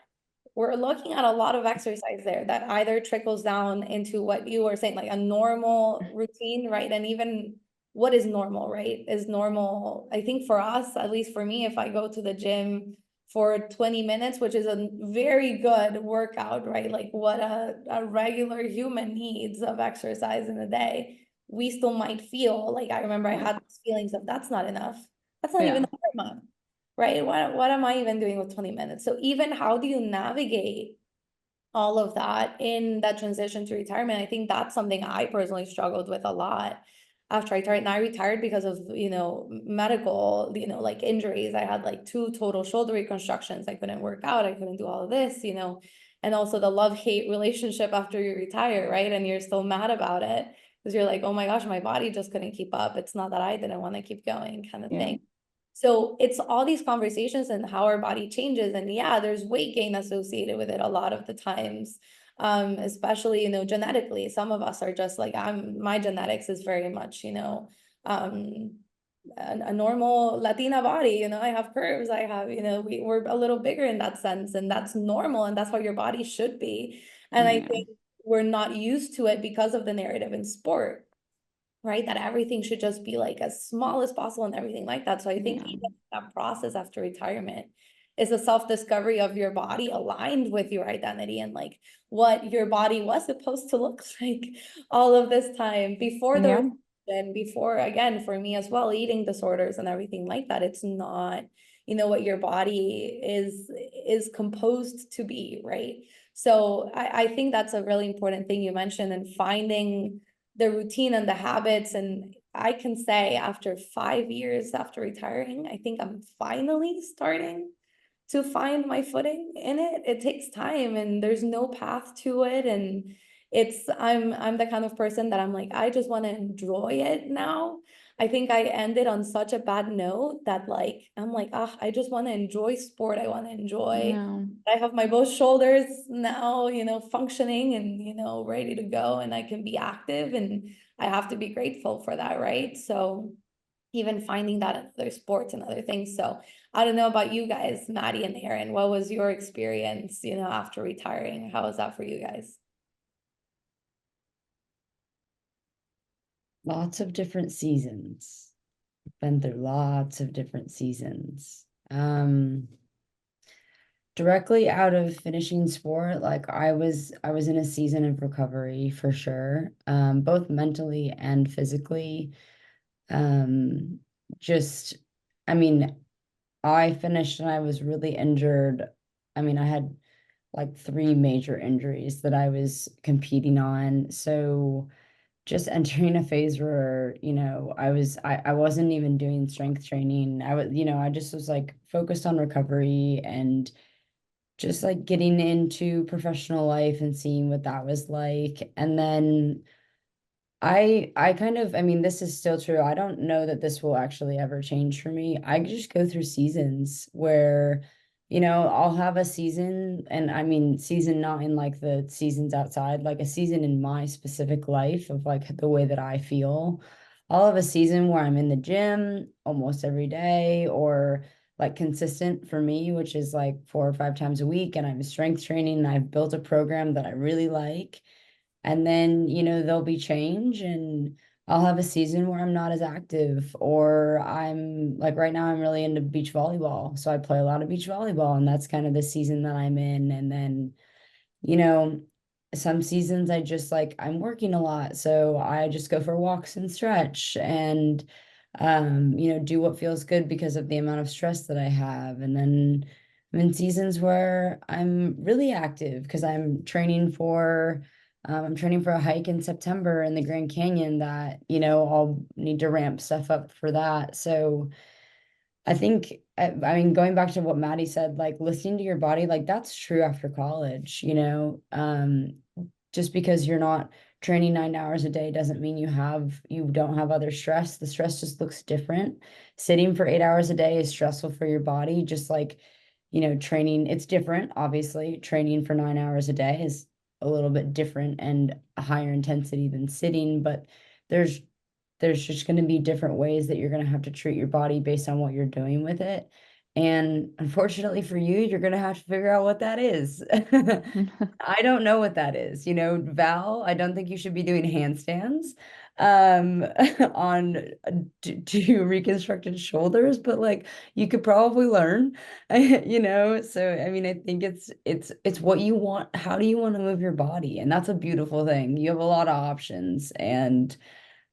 we're looking at a lot of exercise there that either trickles down into what you were saying, like a normal routine, right? And even what is normal, right? Is normal, I think for us, at least for me, if I go to the gym for 20 minutes, which is a very good workout, right? Like what a regular human needs of exercise in a day, we still might feel like, I remember I had these feelings of that's not enough. That's not even the hormone, right? What am I even doing with 20 minutes? So even how do you navigate all of that in that transition to retirement? I think that's something I personally struggled with a lot after I retired. And I retired because of, you know, medical, you know, like injuries. I had like 2 total shoulder reconstructions. I couldn't work out. I couldn't do all of this, you know, and also the love-hate relationship after you retire, right? And you're still mad about it because you're like, oh my gosh, my body just couldn't keep up. It's not that I didn't want to keep going, kind of thing. So it's all these conversations and how our body changes. And yeah, there's weight gain associated with it a lot of the times, especially, you know, genetically. Some of us are just like, my genetics is very much, you know, a normal Latina body, you know, I have curves, I have, you know, we're a little bigger in that sense, and that's normal, and that's how your body should be. And I think we're not used to it because of the narrative in sport, right? That everything should just be like as small as possible and everything like that. So I think even that process after retirement is a self-discovery of your body aligned with your identity and like what your body was supposed to look like all of this time before the and before, again, for me as well, eating disorders and everything like that. It's not, you know, what your body is composed to be, right? So I think that's a really important thing you mentioned, and finding the routine and the habits. And I can say after 5 years after retiring, I think I'm finally starting to find my footing in it. It takes time and there's no path to it. And I'm the kind of person that I'm like, I just want to enjoy it now. I think I ended on such a bad note that like, I'm like, I just want to enjoy sport. I want to enjoy. I have my both shoulders now, you know, functioning and, you know, ready to go, and I can be active, and I have to be grateful for that, right? So even finding that in other sports and other things. So I don't know about you guys, Maddie and Aaron, what was your experience, you know, after retiring? How was that for you guys? Lots of different seasons. Been through lots of different seasons. Directly out of finishing sport, like I was in a season of recovery for sure, both mentally and physically. Just, I mean, I finished and I was really injured. I mean, I had like 3 major injuries that I was competing on. So just entering a phase where, you know, I wasn't even doing strength training. I was, you know, I just was like focused on recovery and just like getting into professional life and seeing what that was like. And then I kind of, I mean, this is still true. I don't know that this will actually ever change for me. I just go through seasons where, you know, I'll have a season, and I mean, season not in like the seasons outside, like a season in my specific life of like the way that I feel. I'll have a season where I'm in the gym almost every day, or like consistent for me, which is like 4 or 5 times a week, and I'm strength training and I've built a program that I really like. And then, you know, there'll be change, and I'll have a season where I'm not as active, or I'm like right now I'm really into beach volleyball. So I play a lot of beach volleyball, and that's kind of the season that I'm in. And then, you know, some seasons I just like I'm working a lot. So I just go for walks and stretch and you know, do what feels good because of the amount of stress that I have. And then I'm in seasons where I'm really active because I'm training for a hike in September in the Grand Canyon that, you know, I'll need to ramp stuff up for that. So I think I mean, going back to what Maddie said, like listening to your body, like that's true after college, you know. Just because you're not training 9 hours a day doesn't mean you don't have other stress. The stress just looks different. Sitting for 8 hours a day is stressful for your body, just like, you know, training, it's different, obviously. Training for 9 hours a day is a little bit different and a higher intensity than sitting, but there's just going to be different ways that you're going to have to treat your body based on what you're doing with it. And unfortunately for you, you're going to have to figure out what that is. I don't know what that is. You know, Val, I don't think you should be doing handstands on to reconstructed shoulders, but like you could probably learn, you know. So I mean, I think it's what you want. How do you want to move your body? And that's a beautiful thing. You have a lot of options, and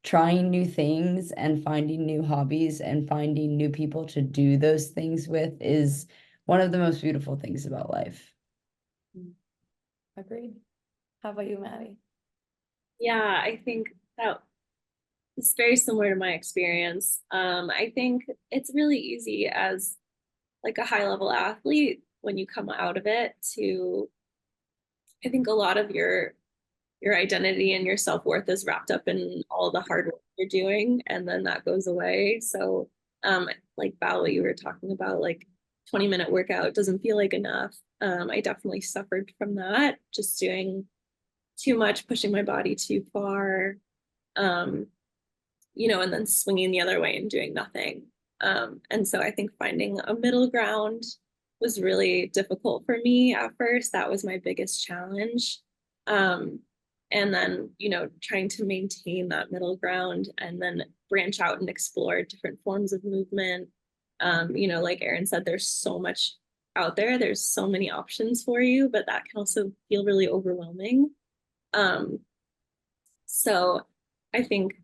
trying new things and finding new hobbies and finding new people to do those things with is one of the most beautiful things about life. Agreed. How about you, Maddie? Yeah, I think that it's very similar to my experience. I think it's really easy as like a high level athlete when you come out of it to, I think a lot of your identity and your self-worth is wrapped up in all the hard work you're doing, and then that goes away. So like Val, what you were talking about, like 20-minute workout doesn't feel like enough. I definitely suffered from that, just doing too much, pushing my body too far, you know, and then swinging the other way and doing nothing. And so I think finding a middle ground was really difficult for me at first. That was my biggest challenge. And then, you know, trying to maintain that middle ground and then branch out and explore different forms of movement. You know, like Erin said, there's so much out there. There's so many options for you, but that can also feel really overwhelming. So I think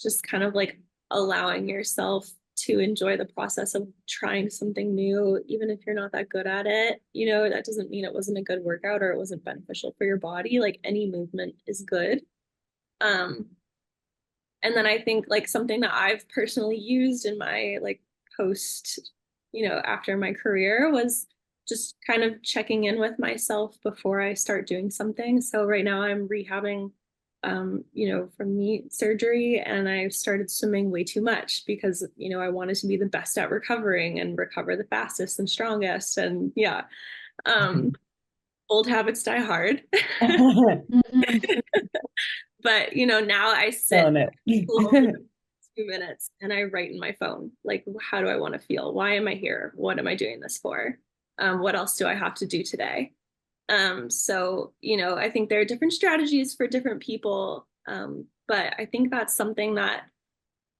just kind of like allowing yourself to enjoy the process of trying something new, even if you're not that good at it, you know, that doesn't mean it wasn't a good workout or it wasn't beneficial for your body. Like any movement is good. And then I think like something that I've personally used in my like post, you know, after my career was just kind of checking in with myself before I start doing something. So right now I'm rehabbing you know, from knee surgery, and I started swimming way too much because, you know, I wanted to be the best at recovering and recover the fastest and strongest. And yeah, old habits die hard. But, you know, now I sit Selling it. 2 minutes and I write in my phone, like, how do I want to feel? Why am I here? What am I doing this for? What else do I have to do today? So, you know, I think there are different strategies for different people. But I think that's something that,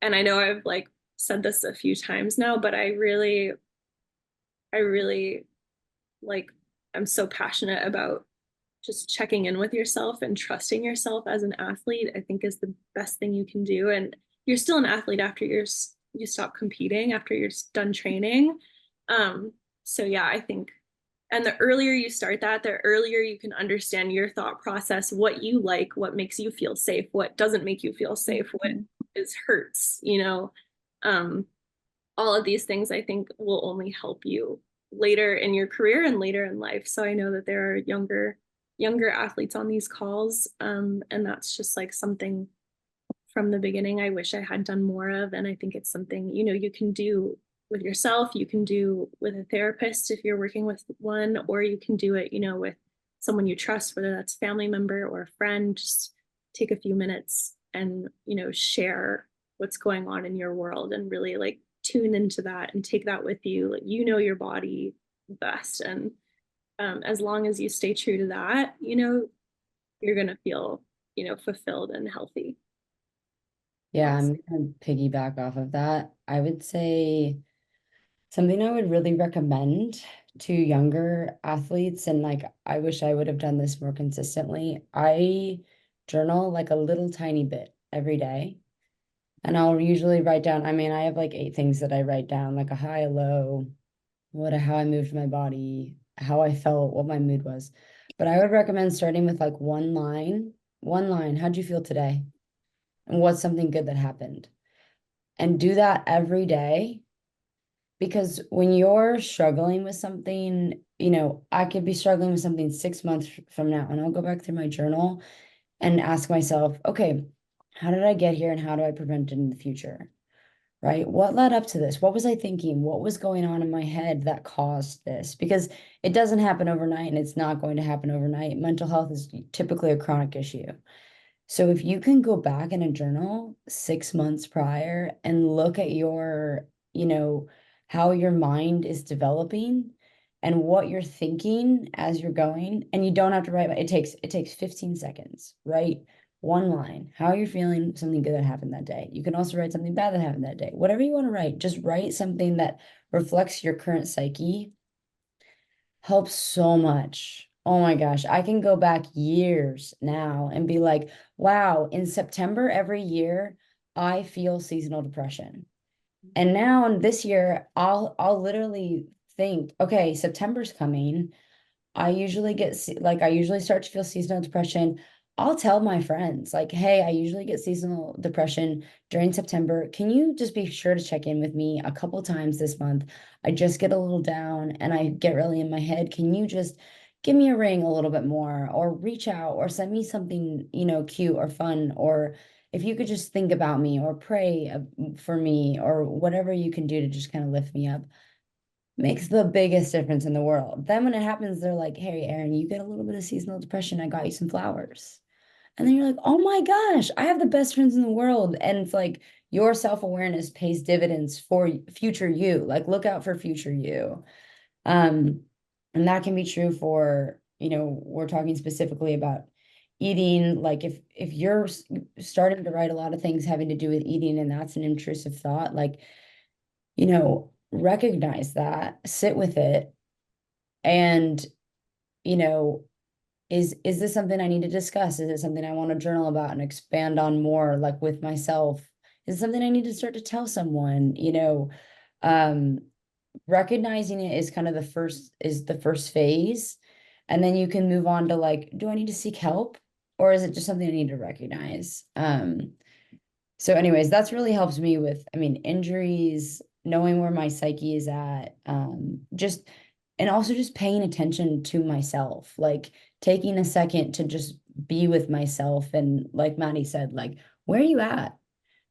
and I know I've like said this a few times now, but I really like, I'm so passionate about just checking in with yourself and trusting yourself as an athlete. I think is the best thing you can do. And you're still an athlete after you stop competing, after you're done training. So yeah, I think, and the earlier you start that, the earlier you can understand your thought process, what you like, what makes you feel safe, what doesn't make you feel safe, what is hurts, you know. All of these things I think will only help you later in your career and later in life. So I know that there are younger athletes on these calls. And that's just like something from the beginning I wish I had done more of. And I think it's something, you know, you can do with yourself, you can do with a therapist if you're working with one, or you can do it, you know, with someone you trust, whether that's a family member or a friend. Just take a few minutes and, you know, share what's going on in your world and really like tune into that and take that with you. Like, you know, your body best. And as long as you stay true to that, you know, you're going to feel, you know, fulfilled and healthy. Yeah, I'm gonna piggyback off of that. I would say something I would really recommend to younger athletes, and like I wish I would have done this more consistently. I journal like a little tiny bit every day. And I'll usually write down, I mean, I have like 8 things that I write down, like a high, a low, how I moved my body, how I felt, what my mood was. But I would recommend starting with like one line. How'd you feel today? And what's something good that happened? And do that every day, because when you're struggling with something, I could be struggling with something 6 months from now, and I'll go back through my journal and ask myself, okay, how did I get here and how do I prevent it in the future? Right? What led up to this? What was I thinking? What was going on in my head that caused this? Because it doesn't happen overnight, and it's not going to happen overnight. Mental health is typically a chronic issue. So if you can go back in a journal 6 months prior and look at your, how your mind is developing and what you're thinking as you're going, and you don't have to write, it takes 15 seconds, right? One line, how you're feeling, something good that happened that day. You can also write something bad that happened that day. Whatever you want to write, just write something that reflects your current psyche. Helps so much. Oh my gosh, I can go back years now and be like, wow, in September every year, I feel seasonal depression. And now in this year, I'll literally think, okay, September's coming. I usually start to feel seasonal depression. I'll tell my friends, like, hey, I usually get seasonal depression during September. Can you just be sure to check in with me a couple times this month? I just get a little down and I get really in my head. Can you just give me a ring a little bit more, or reach out, or send me something, cute or fun, or if you could just think about me or pray for me, or whatever you can do to just kind of lift me up, makes the biggest difference in the world. Then when it happens, they're like, hey, Erin, you get a little bit of seasonal depression. I got you some flowers. And then you're like, oh my gosh, I have the best friends in the world. And it's like your self-awareness pays dividends for future you. Like, look out for future you. And that can be true for, we're talking specifically about eating. Like if you're starting to write a lot of things having to do with eating, and that's an intrusive thought, like, recognize that, sit with it, and, is this something I need to discuss? Is it something I want to journal about and expand on more, like with myself? Is it something I need to start to tell someone? Recognizing it is kind of the first phase. And then you can move on to like, do I need to seek help? Or is it just something I need to recognize? So anyways, that's really helps me with, injuries, knowing where my psyche is at, and also just paying attention to myself, like taking a second to just be with myself. And like Maddie said, like, where are you at?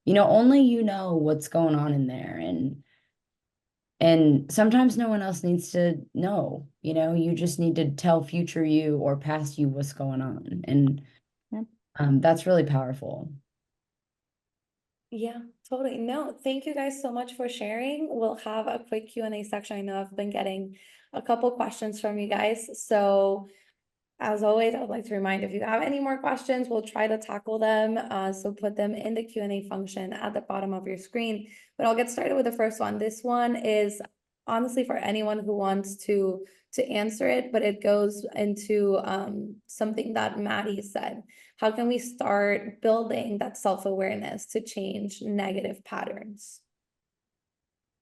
Only you know what's going on in there. And sometimes no one else needs to know, you just need to tell future you or past you what's going on. And that's really powerful. Yeah, totally. No, thank you guys so much for sharing. We'll have a quick Q&A section. I know I've been getting a couple questions from you guys. So as always, I would like to remind, if you have any more questions, we'll try to tackle them. So put them in the Q&A function at the bottom of your screen. But I'll get started with the first one. This one is honestly for anyone who wants to answer it, but it goes into something that Maddie said. How can we start building that self-awareness to change negative patterns?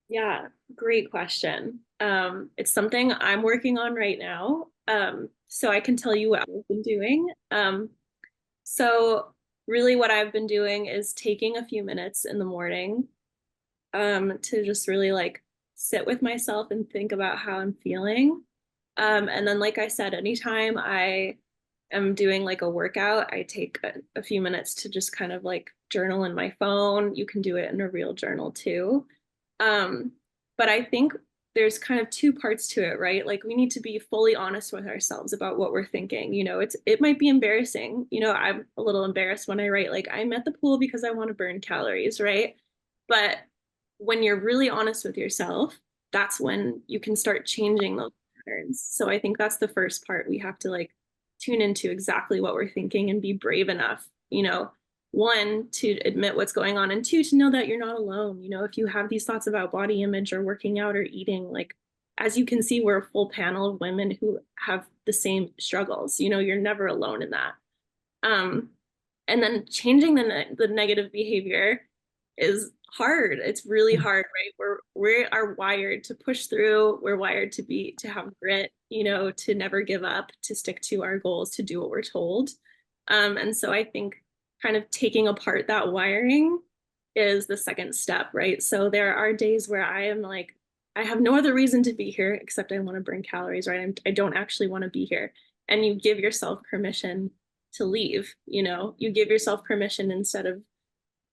Yeah, great question. It's something I'm working on right now. So I can tell you what I've been doing. So really what I've been doing is taking a few minutes in the morning to just really like sit with myself and think about how I'm feeling. And then, like I said, anytime I am doing like a workout, I take a few minutes to just kind of like journal in my phone. You can do it in a real journal too. But I think there's kind of two parts to it, right? Like we need to be fully honest with ourselves about what we're thinking. It might be embarrassing. I'm a little embarrassed when I write like I'm at the pool because I want to burn calories, right? But when you're really honest with yourself, that's when you can start changing those patterns. So I think that's the first part. We have to like tune into exactly what we're thinking and be brave enough, one, to admit what's going on, and two, to know that you're not alone. If you have these thoughts about body image or working out or eating, like, as you can see, we're a full panel of women who have the same struggles. You're never alone in that. And then changing the negative behavior is hard. It's really hard, right? We are wired to push through. We're wired to have grit, to never give up, to stick to our goals, to do what we're told. And so I think kind of taking apart that wiring is the second step, right? So there are days where I am like I have no other reason to be here except I want to burn calories, right? I don't actually want to be here. And you give yourself permission to leave, you know, you give yourself permission instead of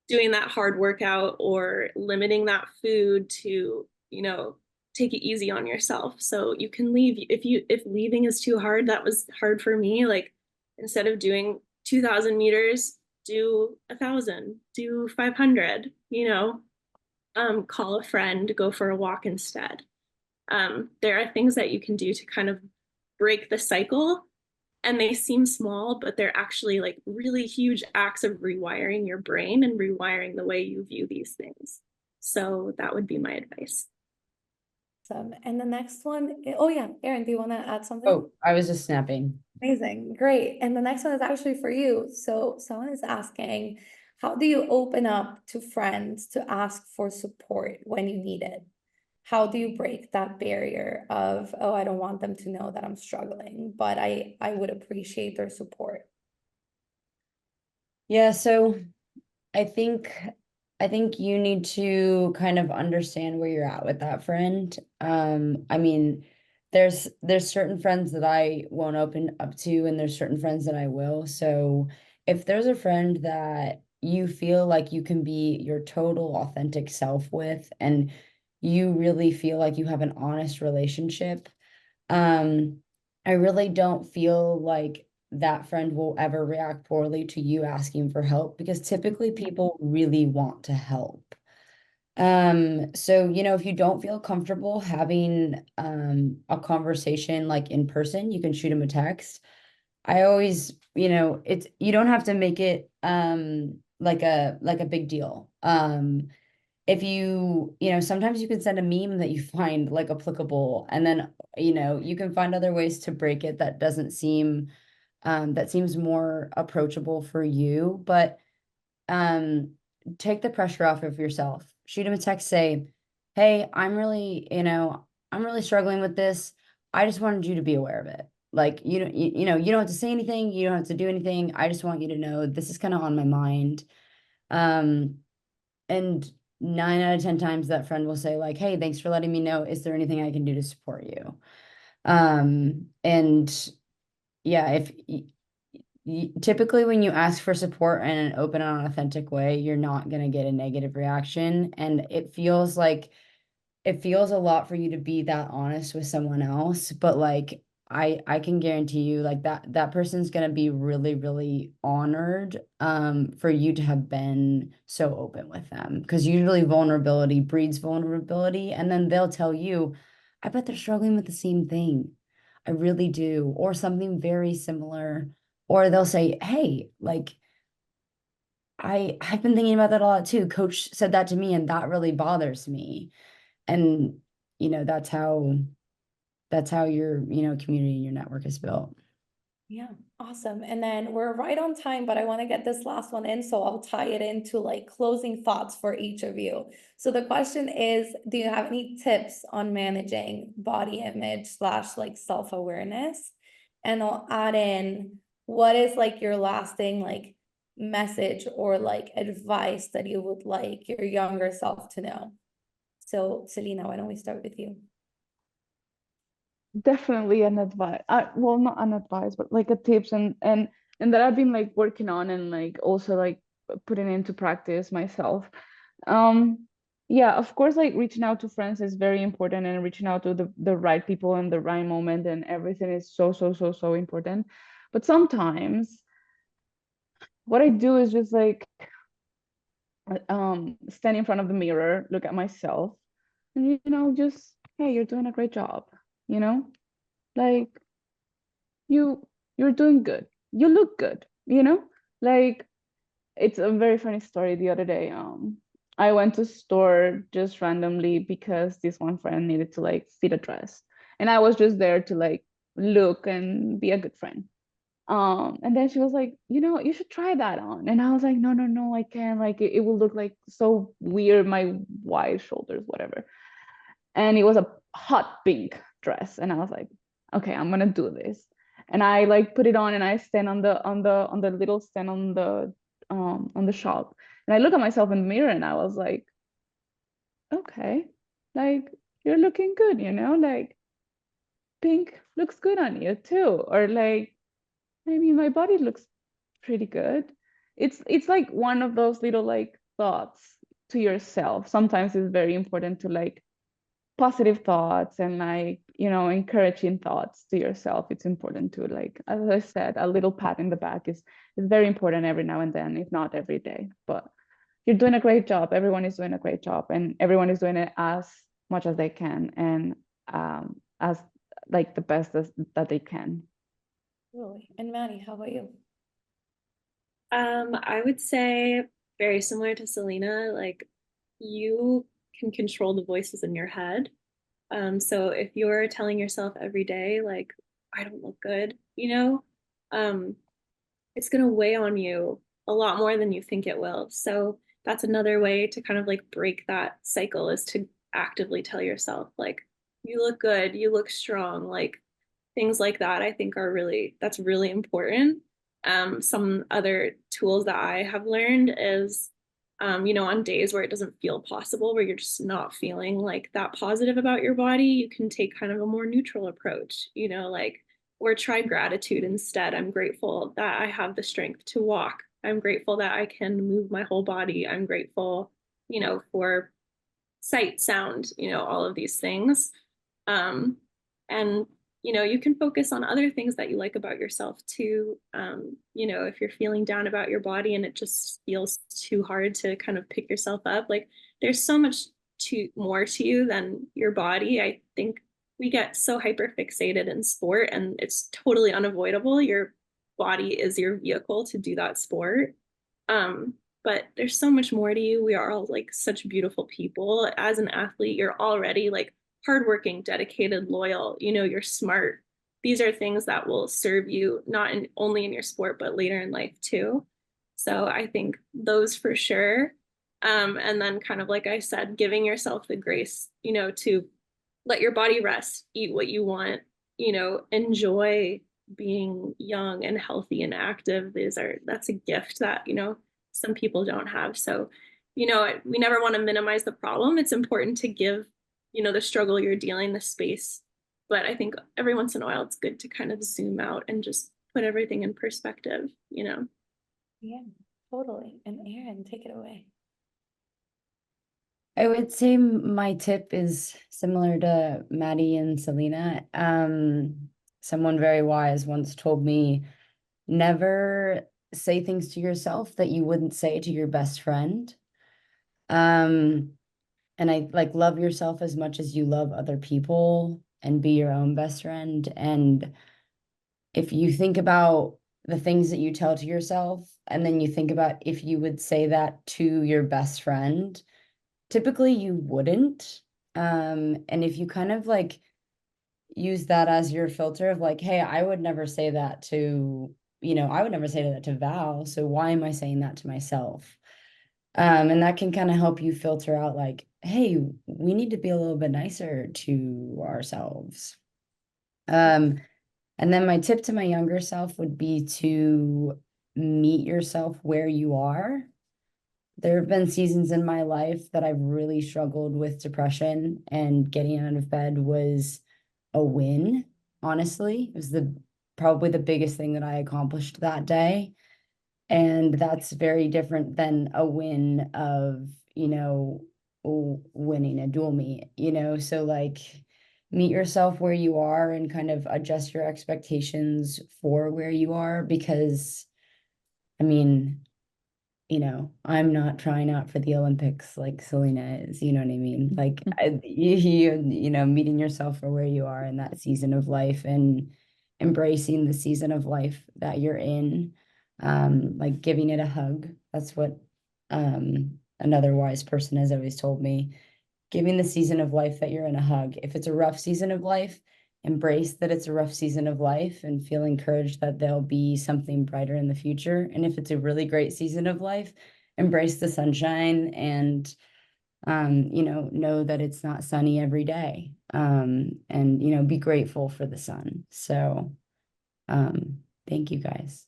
doing that hard workout or limiting that food to, you know, take it easy on yourself. So you can leave if leaving is too hard. That was hard for me. Like instead of doing 2,000 meters, do 1,000, do 500, you know, call a friend, go for a walk instead. There are things that you can do to kind of break the cycle, and they seem small, but they're actually like really huge acts of rewiring your brain and rewiring the way you view these things. So that would be my advice. And the next one, oh yeah, Erin, do you want to add something? Oh, I was just snapping. Amazing, great. And the next one is actually for you. So someone is asking, how do you open up to friends to ask for support when you need it? How do you break that barrier of, oh, I don't want them to know that I'm struggling, but I would appreciate their support? Yeah, so I think you need to kind of understand where you're at with that friend. I mean, there's certain friends that I won't open up to, and there's certain friends that I will. So if there's a friend that you feel like you can be your total authentic self with, and you really feel like you have an honest relationship, I really don't feel like that friend will ever react poorly to you asking for help, because typically people really want to help. So, you know, if you don't feel comfortable having a conversation like in person, you can shoot them a text. I always, you know, you don't have to make it like a big deal. If you know, sometimes you can send a meme that you find like applicable, and then, you know, you can find other ways to break it that doesn't seem that seems more approachable for you. But take the pressure off of yourself. Shoot him a text, say, hey, I'm really, you know, I'm really struggling with this. I just wanted you to be aware of it. Like, you know, you don't have to say anything, you don't have to do anything. I just want you to know this is kind of on my mind. And 9 out of 10 times that friend will say like, hey, thanks for letting me know. Is there anything I can do to support you? And yeah, if typically when you ask for support in an open and authentic way, you're not going to get a negative reaction. And it feels a lot for you to be that honest with someone else, but like I can guarantee you like that person's going to be really, really honored for you to have been so open with them, because usually vulnerability breeds vulnerability, and then they'll tell you, I bet they're struggling with the same thing. I really do, or something very similar. Or they'll say, hey, like I've been thinking about that a lot too. Coach said that to me and that really bothers me. And you know, that's how your, you know, community and your network is built. Yeah, awesome. And then we're right on time, but I want to get this last one in, so I'll tie it into like closing thoughts for each of you. So the question is, do you have any tips on managing body image / like self-awareness? And I'll add in, what is like your lasting like message or like advice that you would like your younger self to know? So Selena, why don't we start with you? Definitely an advice. Well, not an advice, but like a tips and that I've been like working on and like also like putting into practice myself. Um, yeah, of course, like reaching out to friends is very important, and reaching out to the right people in the right moment and everything is so important. But sometimes what I do is just like stand in front of the mirror, look at myself, and you know, just, hey, you're doing a great job, you know? Like you're doing good. You look good, you know? Like it's a very funny story. The other day, I went to store just randomly because this one friend needed to like fit a dress. And I was just there to like look and be a good friend. And then she was like, you know, you should try that on. And I was like, no, I can't. Like it will look like so weird, my wide shoulders, whatever. And it was a hot pink dress. And I was like, okay, I'm gonna do this. And I like put it on and I stand on the little stand on the shop. And I look at myself in the mirror and I was like, okay, like you're looking good, like pink looks good on you too. Or like, maybe my body looks pretty good. It's like one of those little like thoughts to yourself. Sometimes it's very important to like positive thoughts and like, encouraging thoughts to yourself. It's important to like, as I said, a little pat in the back is very important every now and then, if not every day. But you're doing a great job. Everyone is doing a great job, and everyone is doing it as much as they can, and as like the best that they can. Really. And Maddie, how about you? I would say very similar to Selena, like you can control the voices in your head. So if you're telling yourself every day, like, I don't look good, it's gonna weigh on you a lot more than you think it will. So that's another way to kind of like break that cycle, is to actively tell yourself, like, you look good, you look strong, like things like that, I think that's really important. Some other tools that I have learned is, on days where it doesn't feel possible, where you're just not feeling like that positive about your body, you can take kind of a more neutral approach, like, or try gratitude instead. I'm grateful that I have the strength to walk. I'm grateful that I can move my whole body. I'm grateful, for sight, sound, all of these things. And you can focus on other things that you like about yourself too. If you're feeling down about your body and it just feels too hard to kind of pick yourself up, like there's so much more to you than your body. I think we get so hyper fixated in sport, and it's totally unavoidable. Your body is your vehicle to do that sport. But there's so much more to you. We are all like such beautiful people. As an athlete, you're already like hardworking, dedicated, loyal, you're smart. These are things that will serve you not only in your sport, but later in life too. So I think those for sure. And then kind of like I said, giving yourself the grace, to let your body rest, eat what you want, enjoy being young and healthy and active. That's a gift that, some people don't have. So, we never want to minimize the problem. It's important to give, the struggle you're dealing the space. But I think every once in a while, it's good to kind of zoom out and just put everything in perspective, Yeah, totally. And Erin, take it away. I would say my tip is similar to Maddie and Selena. Someone very wise once told me, never say things to yourself that you wouldn't say to your best friend. And I like love yourself as much as you love other people, and be your own best friend. And if you think about the things that you tell to yourself, and then you think about if you would say that to your best friend, typically you wouldn't. And if you kind of like use that as your filter of like, hey, I would never say that to, I would never say that to Val, so why am I saying that to myself? And that can kind of help you filter out like, hey, we need to be a little bit nicer to ourselves. And then my tip to my younger self would be to meet yourself where you are. There have been seasons in my life that I've really struggled with depression, and getting out of bed was a win. Honestly, it was probably the biggest thing that I accomplished that day. And that's very different than a win of, winning a dual meet, so like meet yourself where you are and kind of adjust your expectations for where you are, because I mean, I'm not trying out for the Olympics like Selena is, you know what I mean? Like meeting yourself for where you are in that season of life, and embracing the season of life that you're in. Like giving it a hug. That's what another wise person has always told me. Giving the season of life that you're in a hug. If it's a rough season of life, embrace that it's a rough season of life, and feel encouraged that there'll be something brighter in the future. And if it's a really great season of life, embrace the sunshine, and know that it's not sunny every day. And be grateful for the sun. So thank you guys.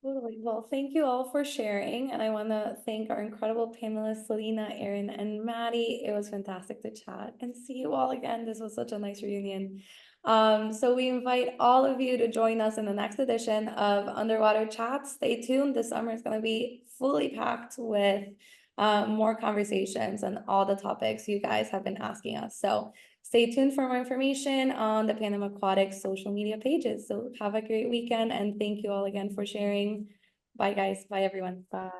Totally. Well, thank you all for sharing. And I want to thank our incredible panelists, Selena, Erin, and Maddie. It was fantastic to chat and see you all again. This was such a nice reunion. So we invite all of you to join us in the next edition of Underwater Chats. Stay tuned. This summer is going to be fully packed with more conversations and all the topics you guys have been asking us. So stay tuned for more information on the Pan Am Aquatics social media pages. So have a great weekend and thank you all again for sharing. Bye guys. Bye everyone. Bye.